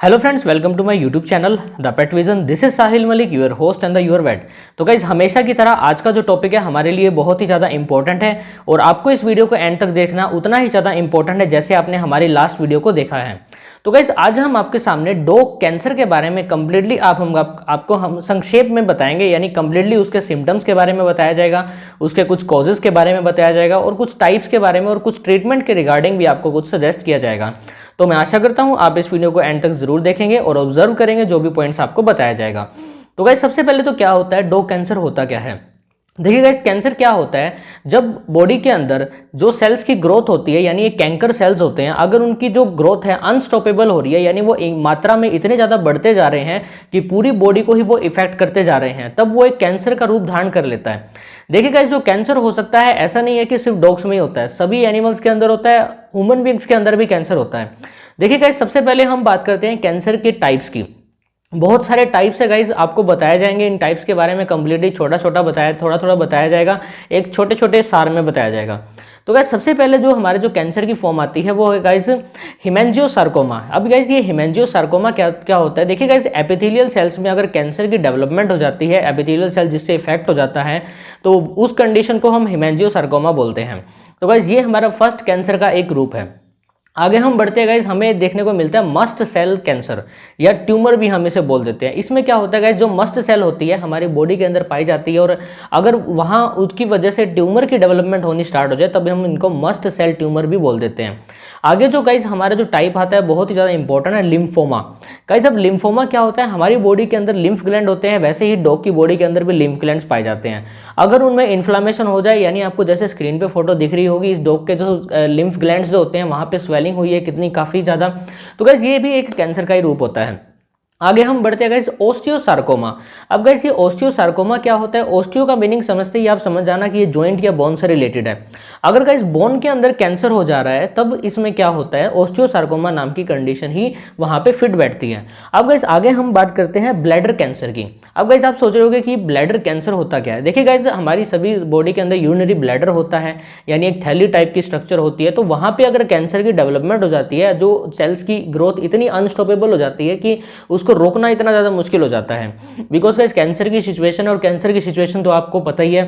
Hello friends, welcome to my YouTube channel the pet vision. This is Sahil Malik, your host and the your vet. तो guys, हमेशा की तरह आज का जो टॉपिक है हमारे लिए बहुत ही ज़्यादा इंपॉर्टेंट है और आपको इस वीडियो को एंड तक देखना उतना ही ज़्यादा इंपॉर्टेंट है जैसे आपने हमारी लास्ट वीडियो को देखा है। तो गाइज, आज हम आपके सामने डॉग कैंसर के बारे में कंप्लीटली आपको हम संक्षेप में बताएंगे, यानी कंप्लीटली उसके सिम्टम्स के बारे में बताया जाएगा, उसके कुछ कॉजेज़ के बारे में बताया जाएगा और कुछ टाइप्स के बारे में और कुछ ट्रीटमेंट के रिगार्डिंग भी आपको कुछ सजेस्ट किया जाएगा। तो मैं आशा करता हूं आप इस वीडियो को एंड तक जरूर देखेंगे और ऑब्जर्व करेंगे जो भी पॉइंट्स आपको बताया जाएगा। तो गाइस, सबसे पहले तो क्या होता है, डॉग कैंसर होता क्या है। देखिए गाइस, कैंसर क्या होता है, जब बॉडी के अंदर जो सेल्स की ग्रोथ होती है, यानी ये कैंकर सेल्स होते हैं, अगर उनकी जो ग्रोथ है अनस्टॉपेबल हो रही है, यानी वो एक मात्रा में इतने ज़्यादा बढ़ते जा रहे हैं कि पूरी बॉडी को ही वो इफेक्ट करते जा रहे हैं, तब वो एक कैंसर का रूप धारण कर लेता है। देखिए गाइस, जो कैंसर हो सकता है ऐसा नहीं है कि सिर्फ डॉग्स में ही होता है, सभी एनिमल्स के अंदर होता है, ह्यूमन बींग्स के अंदर भी कैंसर होता है। देखिए गाइस, सबसे पहले हम बात करते हैं कैंसर के टाइप्स की। बहुत सारे टाइप्स है गाइज, आपको बताए जाएंगे। इन टाइप्स के बारे में कंप्लीटली छोटा छोटा बताया, थोड़ा थोड़ा बताया जाएगा, एक छोटे छोटे सार में बताया जाएगा। तो गाइज, सबसे पहले जो हमारे जो कैंसर की फॉर्म आती है वो है गाइज हेमेंजियोसार्कोमा। अब गाइज, ये हेमेंजियोसार्कोमा क्या होता है। देखिए गाइज, एपिथेलियल सेल्स में अगर कैंसर की डेवलपमेंट हो जाती है, एपिथेलियल सेल जिससे इफेक्ट हो जाता है, तो उस कंडीशन को हम हेमेंजियोसार्कोमा बोलते हैं। तो गाइज, ये हमारा फर्स्ट कैंसर का एक रूप है। आगे हम बढ़ते हैं गाइज, हमें देखने को मिलता है मस्ट सेल कैंसर या ट्यूमर भी हम इसे बोल देते हैं। इसमें क्या होता है गाइज, जो मस्ट सेल होती है हमारी बॉडी के अंदर पाई जाती है और अगर वहाँ उसकी वजह से ट्यूमर की डेवलपमेंट होनी स्टार्ट हो जाए तब हम इनको मस्ट सेल ट्यूमर भी बोल देते हैं। आगे जो गाइज हमारा जो टाइप आता है बहुत ही ज़्यादा इंपॉर्टेंट है, लिम्फोमा। गाइज, अब लिम्फोमा क्या होता है, हमारी बॉडी के अंदर लिम्फ ग्लैंड होते हैं, वैसे ही डॉग की बॉडी के अंदर भी लिम्फ ग्लैंड्स पाए जाते हैं। अगर उनमें इन्फ्लामेशन हो जाए, यानी आपको जैसे स्क्रीन पे फोटो दिख रही होगी, इस डॉग के जो लिम्फ ग्लैंड्स जो होते हैं वहाँ पे स्वेलिंग हुई है कितनी, काफ़ी ज़्यादा, तो गाइज ये भी एक कैंसर का ही रूप होता है। आगे हम बढ़ते हैं गाइस, ओस्टियोसार्कोमा। अब गाइस, ये ओस्टियोसार्कोमा क्या होता है, ओस्टियो का मीनिंग समझते ही आप समझ जाना कि ये जॉइंट या बोन से रिलेटेड है। अगर गाइस बोन के अंदर कैंसर हो जा रहा है तब इसमें क्या होता है, ओस्टियोसार्कोमा नाम की कंडीशन ही वहां पे फिट बैठती है। अब गाइस, आगे हम बात करते हैं ब्लैडर कैंसर की। अब गाइस, आप सोच रहे होगे कि ब्लैडर कैंसर होता क्या है। देखिए गाइस, हमारी सभी बॉडी के अंदर यूरिनरी ब्लैडर होता है, यानी एक थैली टाइप की स्ट्रक्चर होती है। तो वहां पे अगर कैंसर की डेवलपमेंट हो जाती है, जो सेल्स की ग्रोथ इतनी अनस्टॉपेबल हो जाती है कि उसको रोकना इतना ज़्यादा मुश्किल हो जाता है। बिकॉज गाइस, कैंसर की सिचुएशन और कैंसर की सिचुएशन तो आपको पता ही है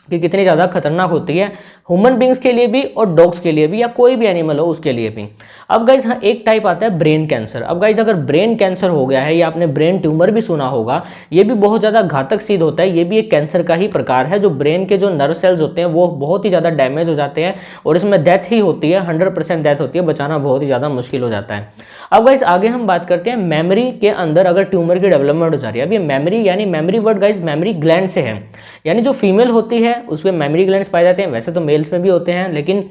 कि कितनी ज़्यादा खतरनाक होती है, ह्यूमन बींग्स के लिए भी और डॉग्स के लिए भी, या कोई भी एनिमल हो उसके लिए भी। अब गाइज, हाँ, एक टाइप आता है ब्रेन कैंसर। अब गाइज, अगर ब्रेन कैंसर हो गया है या आपने ब्रेन ट्यूमर भी सुना होगा, ये भी बहुत ज़्यादा घातक सिद्ध होता है। ये भी एक कैंसर का ही प्रकार है। जो ब्रेन के जो नर्व सेल्स होते हैं वो बहुत ही ज़्यादा डैमेज हो जाते हैं और इसमें डेथ ही होती है, 100% डेथ होती है, बचाना बहुत ही ज़्यादा मुश्किल हो जाता है। अब गाइज, आगे हम बात करते हैं मेमोरी के अंदर अगर ट्यूमर की डेवलपमेंट हो जा रही है। अब ये मेमोरी, यानी memory word guys memory gland से है, यानी जो फीमेल होती है उसमें मेमोरी ग्लैंड्स पाए जाते हैं। वैसे तो मेल्स में भी होते हैं, लेकिन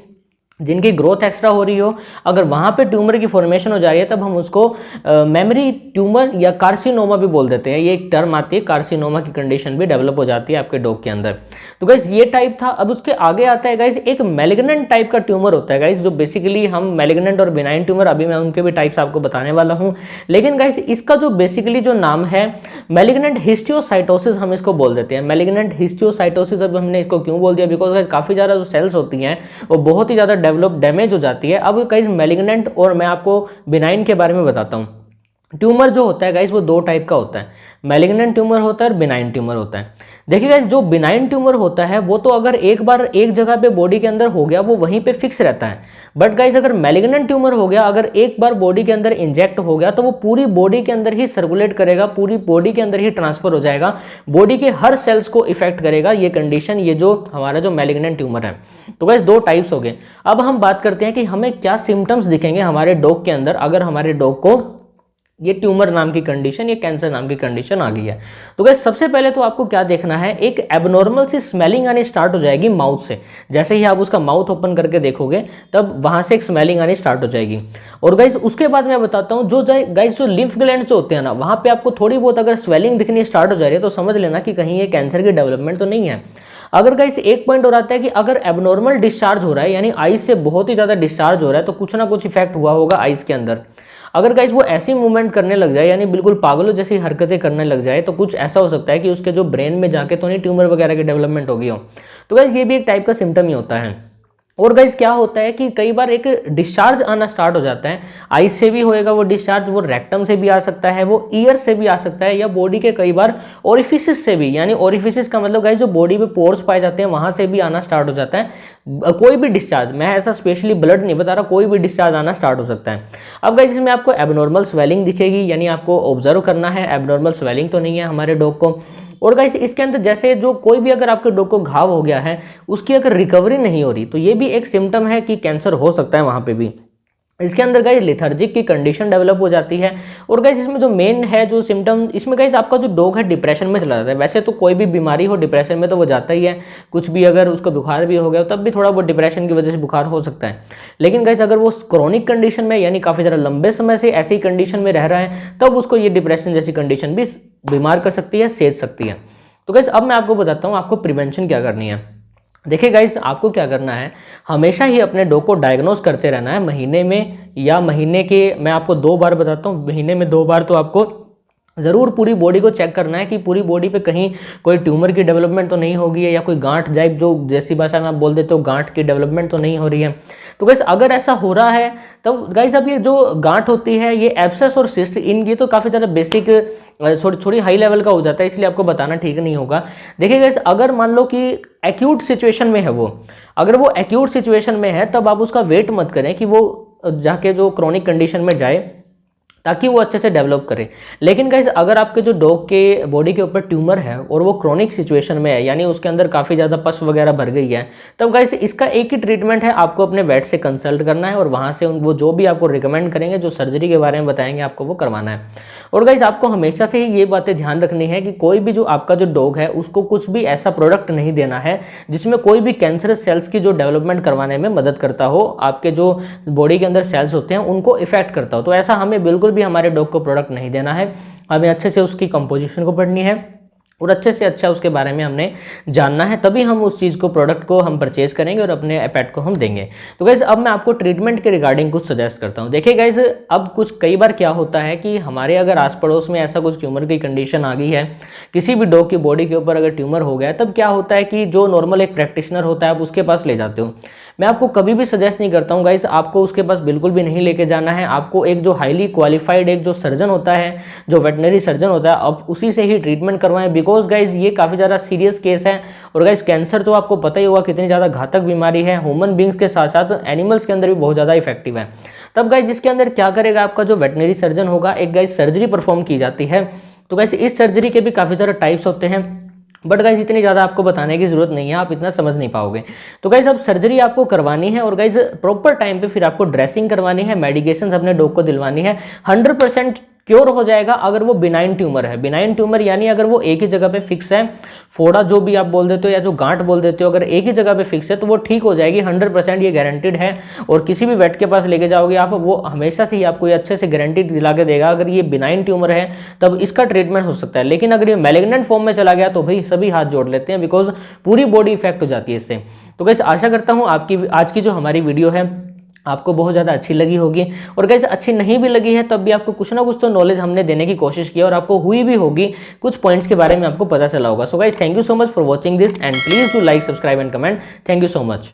जिनकी ग्रोथ एक्स्ट्रा हो रही हो, अगर वहाँ पे ट्यूमर की फॉर्मेशन हो जा रही है तब हम उसको मेमोरी ट्यूमर या कार्सिनोमा भी बोल देते हैं। ये एक टर्म आती है, कार्सिनोमा की कंडीशन भी डेवलप हो जाती है आपके डॉग के अंदर। तो गाइस, ये टाइप था। अब उसके आगे आता है गाइस, एक मैलिग्नेंट टाइप का ट्यूमर होता है गाइस, जो बेसिकली हम मैलिग्नेंट और बिनाइन ट्यूमर, अभी मैं उनके भी टाइप्स आपको बताने वाला हूँ। लेकिन गाइस, इसका जो बेसिकली जो नाम है मैलिग्नेंट हिस्टियोसाइटोसिस, हम इसको बोल देते हैं मैलिग्नेंट हिस्टियोसाइटोसिस। अब हमने इसको क्यों बोल दिया, बिकॉज गाइस काफ़ी ज़्यादा जो सेल्स होती हैं वो बहुत ही ज़्यादा डेवलप डैमेज हो जाती है। अब गाइस, मैलिग्नेंट और मैं आपको बिनाइन के बारे में बताता हूँ। ट्यूमर जो होता है गाइस वो दो टाइप का होता है, मैलिग्नेंट ट्यूमर होता है और बिनाइन ट्यूमर होता है। देखिए गाइस, जो बिनाइन ट्यूमर होता है वो तो अगर एक बार एक जगह पे बॉडी के अंदर हो गया वो वहीं पे फिक्स रहता है। बट गाइस, अगर मैलिग्नेंट ट्यूमर हो गया, अगर एक बार बॉडी के अंदर इंजेक्ट हो गया तो वो पूरी बॉडी के अंदर ही सर्कुलेट करेगा, पूरी बॉडी के अंदर ही ट्रांसफर हो जाएगा, बॉडी के हर सेल्स को इफेक्ट करेगा ये कंडीशन, ये जो हमारा जो मैलिग्नेंट ट्यूमर है। तो गाइस, दो टाइप्स हो गए। अब हम बात करते हैं कि हमें क्या सिम्टम्स दिखेंगे हमारे डॉग के अंदर अगर हमारे डॉग को ये ट्यूमर नाम की कंडीशन, ये कैंसर नाम की कंडीशन आ गई है। तो गाइस, सबसे पहले तो आपको क्या देखना है, एक एबनॉर्मल सी स्मेलिंग आनी स्टार्ट हो जाएगी माउथ से। जैसे ही आप उसका माउथ ओपन करके देखोगे तब वहां से एक स्मेलिंग आनी स्टार्ट हो जाएगी। और गाइस, उसके बाद मैं बताता हूँ, जो गाइस जो लिम्फ ग्लैंड्स जो होते हैं ना, वहां पे आपको थोड़ी बहुत अगर स्वेलिंग दिखनी स्टार्ट हो जा रही है तो समझ लेना कि कहीं ये कैंसर की डेवलपमेंट तो नहीं है। अगर गाइस, एक पॉइंट और आता है कि अगर एबनॉर्मल डिस्चार्ज हो रहा है, यानी आइज से बहुत ही ज्यादा डिस्चार्ज हो रहा है, तो कुछ ना कुछ इफेक्ट हुआ होगा आइज के अंदर। अगर गाइस वो ऐसी मूवमेंट करने लग जाए, यानी बिल्कुल पागलों जैसी हरकतें करने लग जाए, तो कुछ ऐसा हो सकता है कि उसके जो ब्रेन में जाके तो नहीं ट्यूमर वगैरह की डेवलपमेंट होगी हो। तो गाइस, ये भी एक टाइप का सिम्टम ही होता है। और गाइज क्या होता है कि कई बार एक डिस्चार्ज आना स्टार्ट हो जाता है, आइज से भी होएगा वो डिस्चार्ज, वो रेक्टम से भी आ सकता है, वो ईयर से भी आ सकता है, या बॉडी के कई बार ओरिफिसिस से भी, यानी ओरिफिसिस का मतलब गाइज जो बॉडी पे पोर्स पाए जाते हैं वहां से भी आना स्टार्ट हो जाता है कोई भी डिस्चार्ज। मैं ऐसा स्पेशली ब्लड नहीं बता रहा, कोई भी डिस्चार्ज आना स्टार्ट हो सकता है। अब गाइज इसमें आपको एबनॉर्मल स्वेलिंग दिखेगी, यानी आपको ऑब्जर्व करना है एबनॉर्मल स्वेलिंग तो नहीं है हमारे डॉग को। और गाइस इसके अंदर जैसे जो कोई भी अगर आपके डॉग को घाव हो गया है, उसकी अगर रिकवरी नहीं हो रही, तो ये भी एक सिम्टम है कि कैंसर हो सकता है वहां पे भी। इसके अंदर गाइस लेथर्जिक की कंडीशन डेवलप हो जाती है। और गाइस इसमें जो मेन है जो सिम्टम, इसमें गाइस आपका जो डॉग है डिप्रेशन में चला जाता है। वैसे तो कोई भी बीमारी हो डिप्रेशन में तो वो जाता ही है, कुछ भी अगर उसको बुखार भी हो गया तब भी थोड़ा बहुत डिप्रेशन की वजह से बुखार हो सकता है। लेकिन गाइस अगर वो क्रॉनिक कंडीशन में, यानी काफ़ी ज़्यादा लंबे समय से ऐसी कंडीशन में रह रहा है, तब उसको ये डिप्रेशन जैसी कंडीशन भी बीमार कर सकती है, सेध सकती है। तो गाइस अब मैं आपको बताता हूँ आपको प्रिवेंशन क्या करनी है। देखिए गाइस आपको क्या करना है, हमेशा ही अपने डॉग को डायग्नोस करते रहना है, महीने में या महीने के, मैं आपको 2 बार बताता हूँ, महीने में 2 बार तो आपको ज़रूर पूरी बॉडी को चेक करना है कि पूरी बॉडी पे कहीं कोई ट्यूमर की डेवलपमेंट तो नहीं होगी है, या कोई गांठ जाइप जो जैसी भाषा में आप बोल देते हो गांठ की डेवलपमेंट तो नहीं हो रही है। तो गाइस अगर ऐसा हो रहा है तब गाइस अब ये जो गांठ होती है, ये एब्सेस और सिस्ट, इन ये तो काफ़ी ज़्यादा बेसिक थोड़ी हाई लेवल का हो जाता है, इसलिए आपको बताना ठीक नहीं होगा। देखिए गाइस अगर मान लो कि एक्यूट सिचुएशन में है वो, अगर वो एक्यूट सिचुएशन में है तब आप उसका वेट मत करें कि वो जाके जो क्रॉनिक कंडीशन में जाए, ताकि वो अच्छे से डेवलप करे। लेकिन गाइस अगर आपके जो डॉग के बॉडी के ऊपर ट्यूमर है और वो क्रॉनिक सिचुएशन में है, यानी उसके अंदर काफ़ी ज़्यादा पस वगैरह भर गई है, तब गाइस इसका एक ही ट्रीटमेंट है, आपको अपने वेट से कंसल्ट करना है और वहाँ से वो जो भी आपको रिकमेंड करेंगे, जो सर्जरी के बारे में बताएंगे, आपको वो करवाना है। और गाइस आपको हमेशा से ही ये बातें ध्यान रखनी है कि कोई भी जो आपका जो डॉग है उसको कुछ भी ऐसा प्रोडक्ट नहीं देना है जिसमें कोई भी कैंसरस सेल्स की जो डेवलपमेंट करवाने में मदद करता हो, आपके जो बॉडी के अंदर सेल्स होते हैं उनको इफेक्ट करता हो। तो ऐसा हमें बिल्कुल भी हमारे डॉग को प्रोडक्ट नहीं देना है। हमें अच्छे से उसकी कंपोजिशन को पढ़नी है और अच्छे से अच्छा उसके बारे में हमने जानना है, तभी हम उस चीज़ को, प्रोडक्ट को हम परचेज करेंगे और अपने पेट को हम देंगे। तो गाइस अब मैं आपको ट्रीटमेंट के रिगार्डिंग कुछ सजेस्ट करता हूँ। देखिए गाइस अब कुछ कई बार क्या होता है कि हमारे अगर आस पड़ोस में ऐसा कुछ ट्यूमर की कंडीशन आ गई है, किसी भी डॉग की बॉडी के ऊपर अगर ट्यूमर हो गया है, तब क्या होता है कि जो नॉर्मल एक प्रैक्टिशनर होता है आप उसके पास ले जाते हो। मैं आपको कभी भी सजेस्ट नहीं करता हूँ गाइस आपको उसके पास बिल्कुल भी नहीं लेके जाना है। आपको एक जो हाईली क्वालिफाइड एक जो सर्जन होता है, जो वेटनरी सर्जन होता है, आप उसी से ही ट्रीटमेंट करवाएं, बिकॉज गाइस ये काफ़ी ज़्यादा सीरियस केस है। और गाइस कैंसर तो आपको पता ही होगा कितनी ज़्यादा घातक बीमारी है, ह्यूमन बींग्स के साथ साथ एनिमल्स के अंदर भी बहुत ज़्यादा इफेक्टिव है। तब गाइस इसके अंदर क्या करेगा आपका जो वेटनरी सर्जन होगा, एक गाइस सर्जरी परफॉर्म की जाती है। तो गाइस इस सर्जरी के भी काफ़ी सारे टाइप्स होते हैं, बट गाइस इतनी ज़्यादा आपको बताने की जरूरत नहीं है, आप इतना समझ नहीं पाओगे। तो गाइस अब सर्जरी आपको करवानी है और गाइस प्रॉपर टाइम पे फिर आपको ड्रेसिंग करवानी है, मेडिकेशंस अपने डॉग को दिलवानी है। 100% क्योर हो जाएगा अगर वो बिनाइन ट्यूमर है। बिनाइन ट्यूमर यानी अगर वो एक ही जगह पे फिक्स है, फोड़ा जो भी आप बोल देते हो या जो गांठ बोल देते हो, अगर एक ही जगह पे फिक्स है तो वो ठीक हो जाएगी, 100% ये गारंटीड है। और किसी भी वेट के पास लेके जाओगे आप, वो हमेशा से ही आपको ये अच्छे से गारंटी दिला के देगा अगर ये बिनाइन ट्यूमर है तब इसका ट्रीटमेंट हो सकता है। लेकिन अगर ये मैलिग्नेंट फॉर्म में चला गया तो भाई सभी हाथ जोड़ लेते हैं, बिकॉज पूरी बॉडी इफेक्ट हो जाती है इससे। तो गाइस आशा करता हूँ आपकी आज की जो हमारी वीडियो है आपको बहुत ज़्यादा अच्छी लगी होगी। और गाइस अच्छी नहीं भी लगी है तब भी आपको कुछ ना कुछ तो नॉलेज हमने देने की कोशिश की और आपको हुई भी होगी, कुछ पॉइंट्स के बारे में आपको पता चला होगा। So guys thank you so much for watching this and please do like, subscribe and comment. Thank you so much.